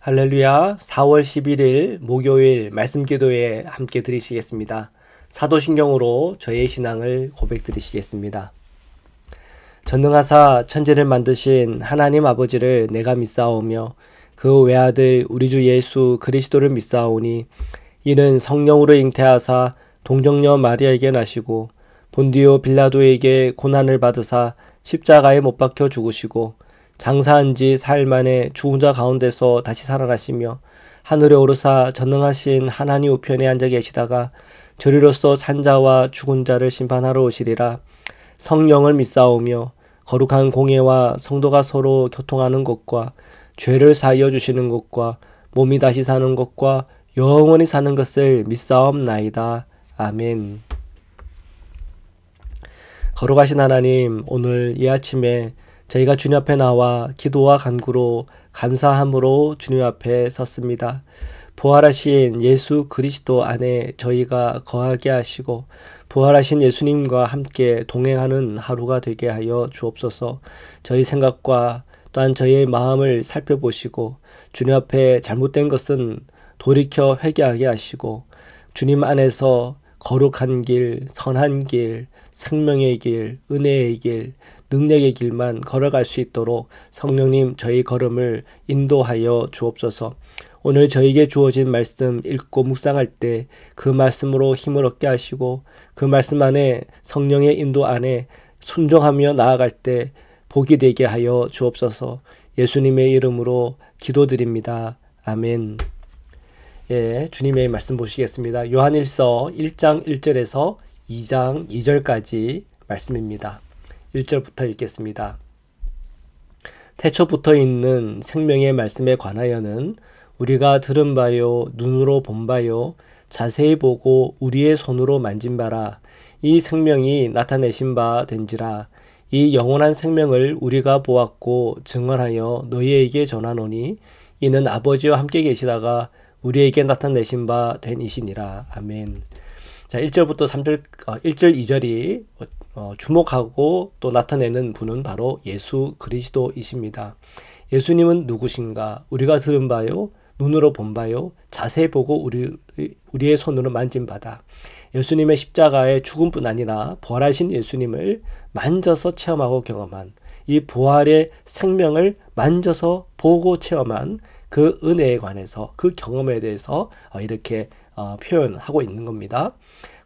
할렐루야. 4월 11일 목요일 말씀 기도에 함께 드리시겠습니다. 사도신경으로 저의 신앙을 고백드리시겠습니다. 전능하사 천지를 만드신 하나님 아버지를 내가 믿사오며 그 외아들 우리 주 예수 그리스도를 믿사오니 이는 성령으로 잉태하사 동정녀 마리아에게 나시고 본디오 빌라도에게 고난을 받으사 십자가에 못 박혀 죽으시고 장사한 지 사흘 만에 죽은 자 가운데서 다시 살아나시며 하늘에 오르사 전능하신 하나님 우편에 앉아 계시다가 저리로서 산자와 죽은 자를 심판하러 오시리라. 성령을 믿사오며 거룩한 공예와 성도가 서로 교통하는 것과 죄를 사하여 주시는 것과 몸이 다시 사는 것과 영원히 사는 것을 믿사옵나이다. 아멘. 거룩하신 하나님, 오늘 이 아침에 저희가 주님 앞에 나와 기도와 간구로 감사함으로 주님 앞에 섰습니다. 부활하신 예수 그리스도 안에 저희가 거하게 하시고 부활하신 예수님과 함께 동행하는 하루가 되게 하여 주옵소서. 저희 생각과 또한 저희의 마음을 살펴보시고 주님 앞에 잘못된 것은 돌이켜 회개하게 하시고 주님 안에서 거룩한 길, 선한 길, 생명의 길, 은혜의 길, 능력의 길만 걸어갈 수 있도록 성령님 저희 걸음을 인도하여 주옵소서. 오늘 저에게 주어진 말씀 읽고 묵상할 때 그 말씀으로 힘을 얻게 하시고 그 말씀 안에 성령의 인도 안에 순종하며 나아갈 때 복이 되게 하여 주옵소서. 예수님의 이름으로 기도드립니다. 아멘. 예, 주님의 말씀 보시겠습니다. 요한일서 1장 1절에서 2장 2절까지 말씀입니다. 1절부터 읽겠습니다. 태초부터 있는 생명의 말씀에 관하여는 우리가 들은 바요 눈으로 본 바요 자세히 보고 우리의 손으로 만진 바라. 이 생명이 나타내신 바 된지라. 이 영원한 생명을 우리가 보았고 증언하여 너희에게 전하노니 이는 아버지와 함께 계시다가 우리에게 나타내신 바 된 이시니라. 아멘. 자, 1절부터 3절, 1절, 2절이 주목하고 또 나타내는 분은 바로 예수 그리스도이십니다. 예수님은 누구신가? 우리가 들은 바요, 눈으로 본 바요, 자세히 보고 우리의 손으로 만진 바다. 예수님의 십자가의 죽음뿐 아니라 부활하신 예수님을 만져서 체험하고 경험한 이 부활의 생명을 만져서 보고 체험한 그 은혜에 관해서 그 경험에 대해서 이렇게 표현하고 있는 겁니다.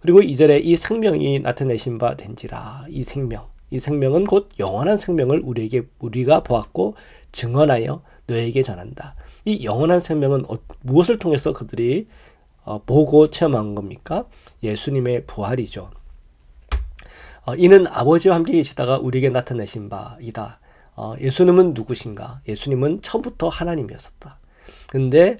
그리고 2절에 이 생명이 나타내신 바 된지라. 이 생명은 곧 영원한 생명을 우리가 보았고 증언하여 너에게 전한다. 이 영원한 생명은 무엇을 통해서 그들이 보고 체험한 겁니까? 예수님의 부활이죠. 이는 아버지와 함께 계시다가 우리에게 나타내신 바이다. 예수님은 누구신가? 예수님은 처음부터 하나님이었었다. 근데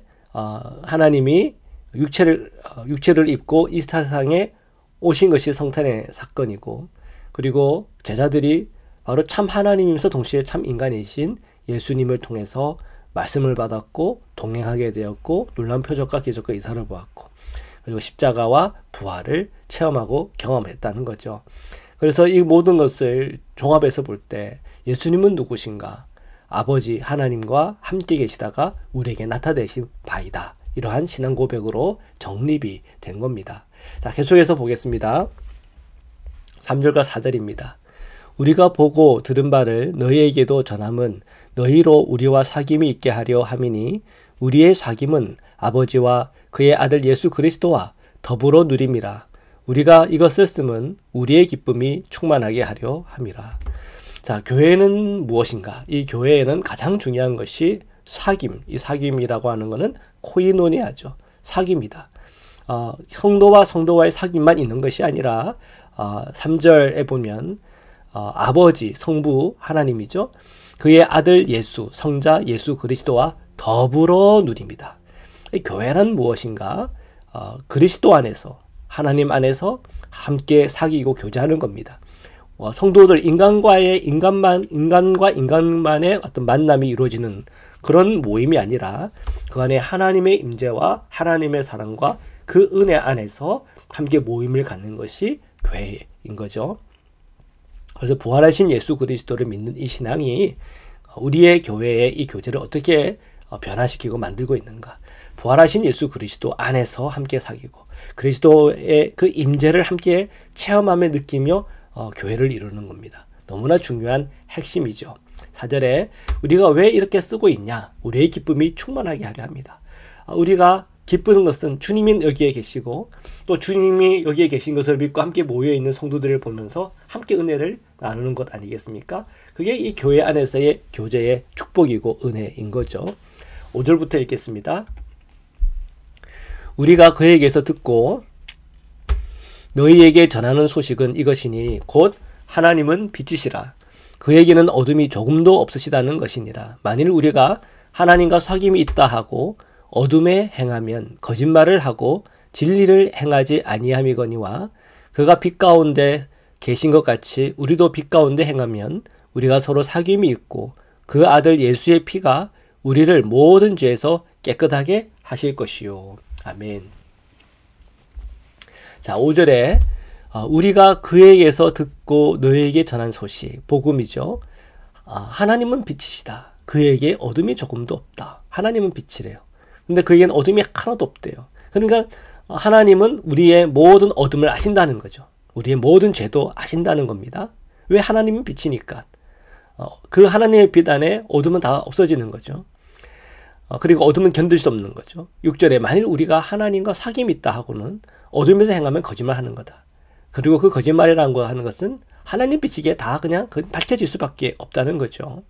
하나님이 육체를 입고 이 세상에 오신 것이 성탄의 사건이고, 그리고 제자들이 바로 참 하나님이면서 동시에 참 인간이신 예수님을 통해서 말씀을 받았고 동행하게 되었고 놀라운 표적과 기적과 이사를 보았고 그리고 십자가와 부활을 체험하고 경험했다는 거죠. 그래서 이 모든 것을 종합해서 볼 때 예수님은 누구신가? 아버지 하나님과 함께 계시다가 우리에게 나타내신 바이다. 이러한 신앙 고백으로 정립이 된 겁니다. 자, 계속해서 보겠습니다. 3절과 4절입니다. 우리가 보고 들은 바를 너희에게도 전함은 너희로 우리와 사귐이 있게 하려 함이니 우리의 사귐은 아버지와 그의 아들 예수 그리스도와 더불어 누림이라. 우리가 이것을 쓰면 우리의 기쁨이 충만하게 하려 함이라. 자, 교회는 무엇인가? 이 교회에는 가장 중요한 것이 사귐. 이 사귐이라고 하는 것은 코이노니아죠. 사귐이다. 성도와 성도와의 사귐만 있는 것이 아니라 3절에 보면 아버지, 성부 하나님이죠. 그의 아들 예수, 성자 예수 그리스도와 더불어 누립니다. 교회란 무엇인가? 그리스도 안에서, 하나님 안에서 함께 사귀고 교제하는 겁니다. 성도들 인간과 인간만의 어떤 만남이 이루어지는 그런 모임이 아니라 그 안에 하나님의 임재와 하나님의 사랑과 그 은혜 안에서 함께 모임을 갖는 것이 교회인 거죠. 그래서 부활하신 예수 그리스도를 믿는 이 신앙이 우리의 교회의 이 교제를 어떻게 변화시키고 만들고 있는가? 부활하신 예수 그리스도 안에서 함께 사귀고 그리스도의 그 임재를 함께 체험하며 느끼며 교회를 이루는 겁니다. 너무나 중요한 핵심이죠. 4절에 우리가 왜 이렇게 쓰고 있냐? 우리의 기쁨이 충만하게 하려 합니다. 우리가 기쁘는 것은 주님이 여기에 계시고 또 주님이 여기에 계신 것을 믿고 함께 모여있는 성도들을 보면서 함께 은혜를 나누는 것 아니겠습니까? 그게 이 교회 안에서의 교제의 축복이고 은혜인 거죠. 5절부터 읽겠습니다. 우리가 그에게서 듣고 너희에게 전하는 소식은 이것이니 곧 하나님은 빛이시라. 그에게는 어둠이 조금도 없으시다는 것이니라. 만일 우리가 하나님과 사귐이 있다 하고 어둠에 행하면 거짓말을 하고 진리를 행하지 아니함이거니와 그가 빛 가운데 계신 것 같이 우리도 빛 가운데 행하면 우리가 서로 사귐이 있고 그 아들 예수의 피가 우리를 모든 죄에서 깨끗하게 하실 것이요. 아멘. 자, 5절에 우리가 그에게서 듣고 너에게 전한 소식, 복음이죠. 하나님은 빛이시다. 그에게 어둠이 조금도 없다. 하나님은 빛이래요. 근데 그에겐 어둠이 하나도 없대요. 그러니까 하나님은 우리의 모든 어둠을 아신다는 거죠. 우리의 모든 죄도 아신다는 겁니다. 왜? 하나님은 빛이니까. 그 하나님의 빛 안에 어둠은 다 없어지는 거죠. 그리고 어둠은 견딜 수 없는 거죠. 6절에 만일 우리가 하나님과 사귐이 있다 하고는 어둠에서 행하면 거짓말하는 거다. 그리고 그 거짓말이라는 거 하는 것은 하나님 빛이기에 다 그냥 밝혀질 수밖에 없다는 거죠.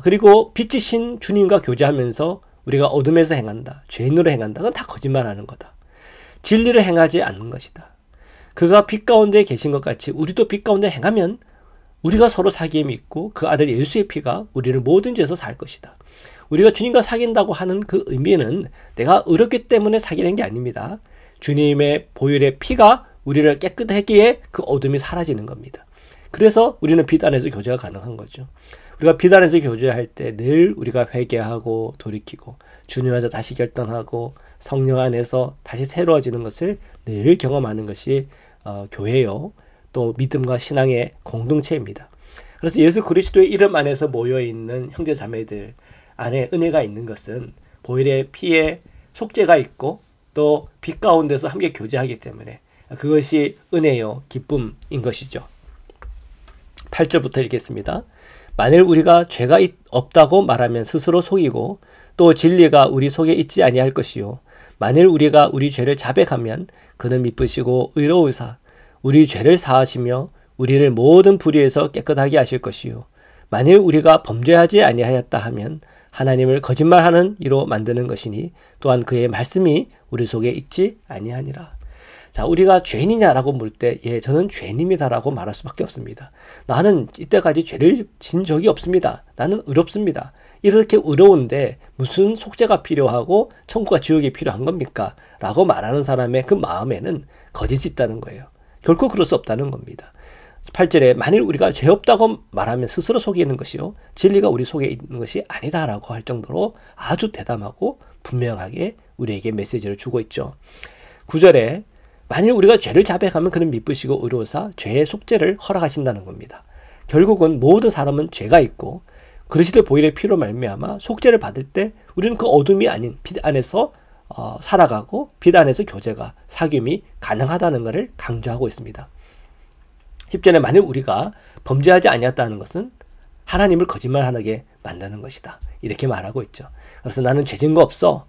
그리고 빛이신 주님과 교제하면서 우리가 어둠에서 행한다, 죄인으로 행한다, 그건 다 거짓말하는 거다. 진리를 행하지 않는 것이다. 그가 빛 가운데 계신 것 같이 우리도 빛 가운데 행하면 우리가 서로 사귐이 있고 그 아들 예수의 피가 우리를 모든 죄에서 살 것이다. 우리가 주님과 사귄다고 하는 그 의미는 내가 의롭기 때문에 사귀는 게 아닙니다. 주님의 보혈의 피가 우리를 깨끗하기에 그 어둠이 사라지는 겁니다. 그래서 우리는 빛 안에서 교제가 가능한 거죠. 우리가 빛 안에서 교제할 때 늘 우리가 회개하고 돌이키고 주님 안에서 다시 결단하고 성령 안에서 다시 새로워지는 것을 늘 경험하는 것이 교회요. 또 믿음과 신앙의 공동체입니다. 그래서 예수 그리스도의 이름 안에서 모여있는 형제 자매들 안에 은혜가 있는 것은 보혈의 피에 속죄가 있고 또 빛 가운데서 함께 교제하기 때문에 그것이 은혜요 기쁨인 것이죠. 8절부터 읽겠습니다. 만일 우리가 죄가 없다고 말하면 스스로 속이고 또 진리가 우리 속에 있지 아니할 것이요 만일 우리가 우리 죄를 자백하면 그는 미쁘시고 의로우사 우리 죄를 사하시며 우리를 모든 불의에서 깨끗하게 하실 것이요 만일 우리가 범죄하지 아니하였다 하면 하나님을 거짓말하는 이로 만드는 것이니 또한 그의 말씀이 우리 속에 있지 아니하니라. 자, 우리가 죄인이냐라고 물 때 저는 죄인입니다라고 말할 수밖에 없습니다. 나는 이때까지 죄를 진 적이 없습니다. 나는 의롭습니다. 이렇게 의로운데 무슨 속죄가 필요하고 천국과 지옥이 필요한 겁니까? 라고 말하는 사람의 그 마음에는 거짓이 있다는 거예요. 결코 그럴 수 없다는 겁니다. 8절에 만일 우리가 죄 없다고 말하면 스스로 속이는 것이요 진리가 우리 속에 있는 것이 아니다라고 할 정도로 아주 대담하고 분명하게 우리에게 메시지를 주고 있죠. 9절에 만일 우리가 죄를 자백하면 그는 미쁘시고 의로우사 죄의 속죄를 허락하신다는 겁니다. 결국은 모든 사람은 죄가 있고 그리스도의 보혈의 피로 말미암아 속죄를 받을 때 우리는 그 어둠이 아닌 빛 안에서 살아가고 빛 안에서 교제가 사귐이 가능하다는 것을 강조하고 있습니다. 10절에 만일 우리가 범죄하지 아니었다는 것은 하나님을 거짓말하게 만드는 것이다. 이렇게 말하고 있죠. 그래서 나는 죄진 거 없어.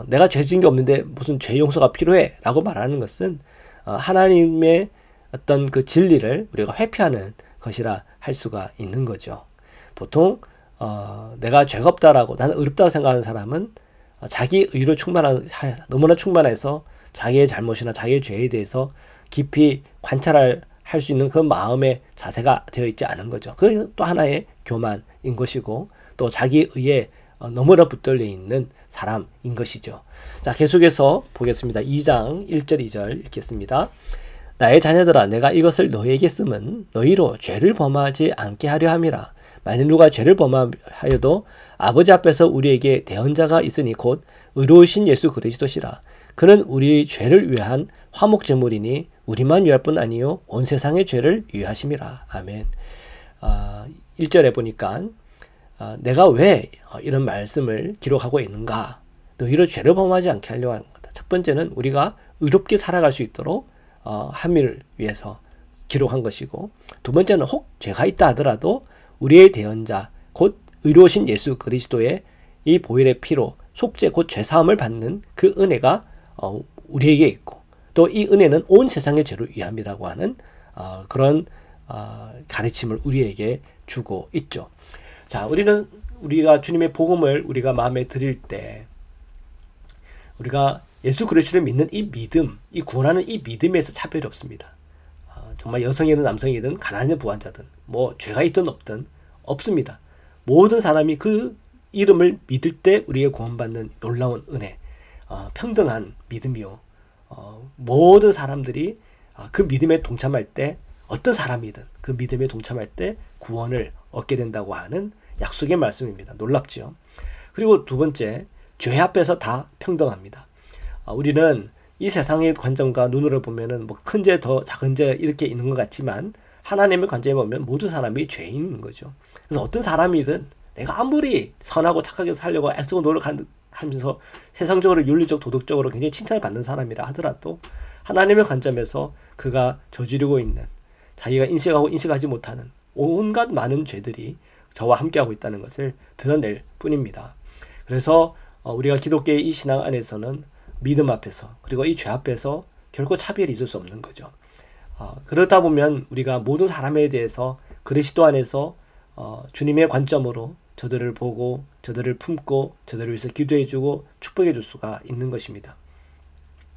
내가 죄진 게 없는데 무슨 죄 용서가 필요해 라고 말하는 것은 하나님의 어떤 그 진리를 우리가 회피하는 것이라 할 수가 있는 거죠. 보통 내가 죄가 없다라고 나는 의롭다고 생각하는 사람은 자기 의로 너무나 충만해서 자기의 잘못이나 자기의 죄에 대해서 깊이 관찰할 수 있는 그 마음의 자세가 되어 있지 않은 거죠. 그게 또 하나의 교만인 것이고 또 자기 의에 너무나 붙들려 있는 사람인 것이죠. 자, 계속해서 보겠습니다. 2장 1절 2절 읽겠습니다. 나의 자녀들아 내가 이것을 너희에게 쓰면 너희로 죄를 범하지 않게 하려 함이라. 만일 누가 죄를 범하여도 아버지 앞에서 우리에게 대언자가 있으니 곧 의로우신 예수 그리스도시라. 그는 우리 죄를 위한 화목제물이니 우리만 위할 뿐 아니요 온 세상의 죄를 위하심이라. 아멘. 1절에 보니까 내가 왜 이런 말씀을 기록하고 있는가? 너희를 죄를 범하지 않게 하려고 하는 거다. 첫 번째는 우리가 의롭게 살아갈 수 있도록 함을 위해서 기록한 것이고, 두 번째는 혹 죄가 있다 하더라도 우리의 대언자 곧 의로우신 예수 그리스도의 이 보혈의 피로 속죄 곧 죄사함을 받는 그 은혜가 우리에게 있고, 또 이 은혜는 온 세상의 죄를 위함이라고 하는 그런 가르침을 우리에게 주고 있죠. 자, 우리가 주님의 복음을 우리가 마음에 들일 때, 우리가 예수 그리스도를 믿는 이 믿음, 이 구원하는 이 믿음에서 차별이 없습니다. 정말 여성이든 남성이든 가난하든 부한자든 뭐 죄가 있든 없든 없습니다. 모든 사람이 그 이름을 믿을 때 우리가 구원받는 놀라운 은혜, 평등한 믿음이요. 모든 사람들이 그 믿음에 동참할 때, 어떤 사람이든 그 믿음에 동참할 때 구원을 얻게 된다고 하는 약속의 말씀입니다. 놀랍지요. 그리고 두 번째, 죄 앞에서 다 평등합니다. 우리는 이 세상의 관점과 눈으로 보면은 뭐 큰 죄, 더 작은 죄 이렇게 있는 것 같지만, 하나님의 관점에 보면 모든 사람이 죄인인 거죠. 그래서 어떤 사람이든 내가 아무리 선하고 착하게 살려고 애쓰고 노력하면서 세상적으로 윤리적 도덕적으로 굉장히 칭찬을 받는 사람이라 하더라도, 하나님의 관점에서 그가 저지르고 있는, 자기가 인식하고 인식하지 못하는 온갖 많은 죄들이 저와 함께하고 있다는 것을 드러낼 뿐입니다. 그래서 우리가 기독교의 이 신앙 안에서는 믿음 앞에서, 그리고 이 죄 앞에서 결코 차별이 있을 수 없는 거죠. 그러다 보면 우리가 모든 사람에 대해서 그리스도 안에서 주님의 관점으로 저들을 보고, 저들을 품고, 저들을 위해서 기도해주고 축복해줄 수가 있는 것입니다.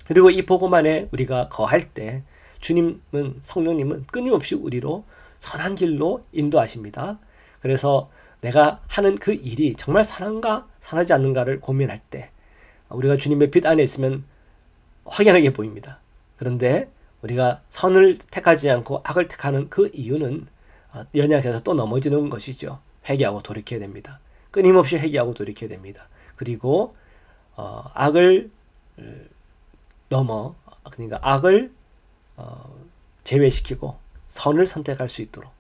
그리고 이 복음 안에 우리가 거할 때 주님은, 성령님은 끊임없이 우리로 선한 길로 인도하십니다. 그래서 내가 하는 그 일이 정말 선한가 선하지 않는가를 고민할 때 우리가 주님의 빛 안에 있으면 확연하게 보입니다. 그런데 우리가 선을 택하지 않고 악을 택하는 그 이유는 연약해서 또 넘어지는 것이죠. 회개하고 돌이켜야 됩니다. 끊임없이 회개하고 돌이켜야 됩니다. 그리고 악을 그러니까 악을 제외시키고 선을 선택할 수 있도록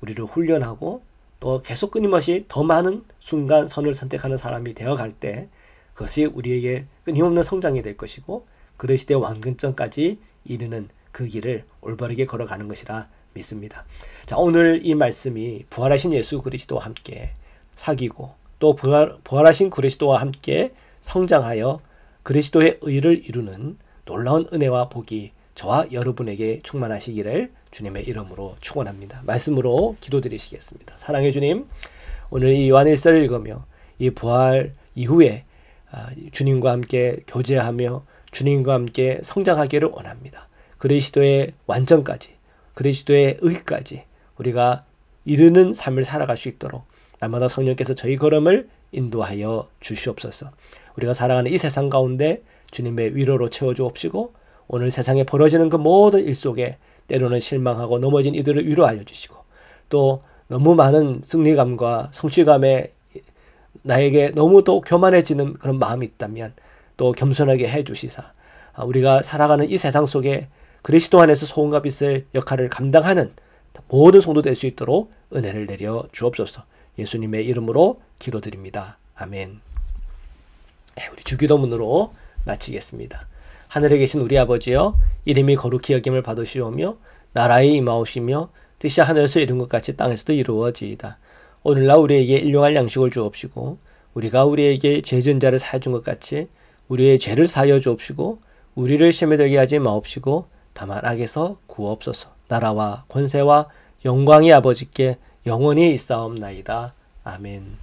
우리를 훈련하고, 또 계속 끊임없이 더 많은 순간 선을 선택하는 사람이 되어갈 때 그것이 우리에게 끊임없는 성장이 될 것이고, 그리스도의 완전까지 이르는 그 길을 올바르게 걸어가는 것이라 믿습니다. 자, 오늘 이 말씀이 부활하신 예수 그리스도와 함께 사귀고, 또 부활하신 그리스도와 함께 성장하여 그리스도의 의를 이루는 놀라운 은혜와 복이 저와 여러분에게 충만하시기를 주님의 이름으로 축원합니다. 말씀으로 기도드리시겠습니다. 사랑의 주님, 오늘 이 요한일서를 읽으며 이 부활 이후에 주님과 함께 교제하며 주님과 함께 성장하기를 원합니다. 그리스도의 완전까지, 그리스도의 의까지 우리가 이르는 삶을 살아갈 수 있도록 날마다 성령께서 저희 걸음을 인도하여 주시옵소서. 우리가 살아가는 이 세상 가운데 주님의 위로로 채워주옵시고, 오늘 세상에 벌어지는 그 모든 일 속에 때로는 실망하고 넘어진 이들을 위로하여 주시고, 또 너무 많은 승리감과 성취감에 나에게 너무도 교만해지는 그런 마음이 있다면 또 겸손하게 해주시사 우리가 살아가는 이 세상 속에 그리스도 안에서 소금과 빛의 역할을 감당하는 모든 성도 될 수 있도록 은혜를 내려 주옵소서. 예수님의 이름으로 기도드립니다. 아멘. 우리 주기도문으로 마치겠습니다. 하늘에 계신 우리 아버지여, 이름이 거룩히 여김을 받으시오며 나라에 임하오시며 뜻이 하늘에서 이룬 것 같이 땅에서도 이루어지이다. 오늘날 우리에게 일용할 양식을 주옵시고, 우리가 우리에게 죄 지은 자를 사하여 준 것 같이 우리의 죄를 사하여 주옵시고, 우리를 시험에 들게 하지 마옵시고 다만 악에서 구하옵소서. 나라와 권세와 영광이 아버지께 영원히 있사옵나이다. 아멘.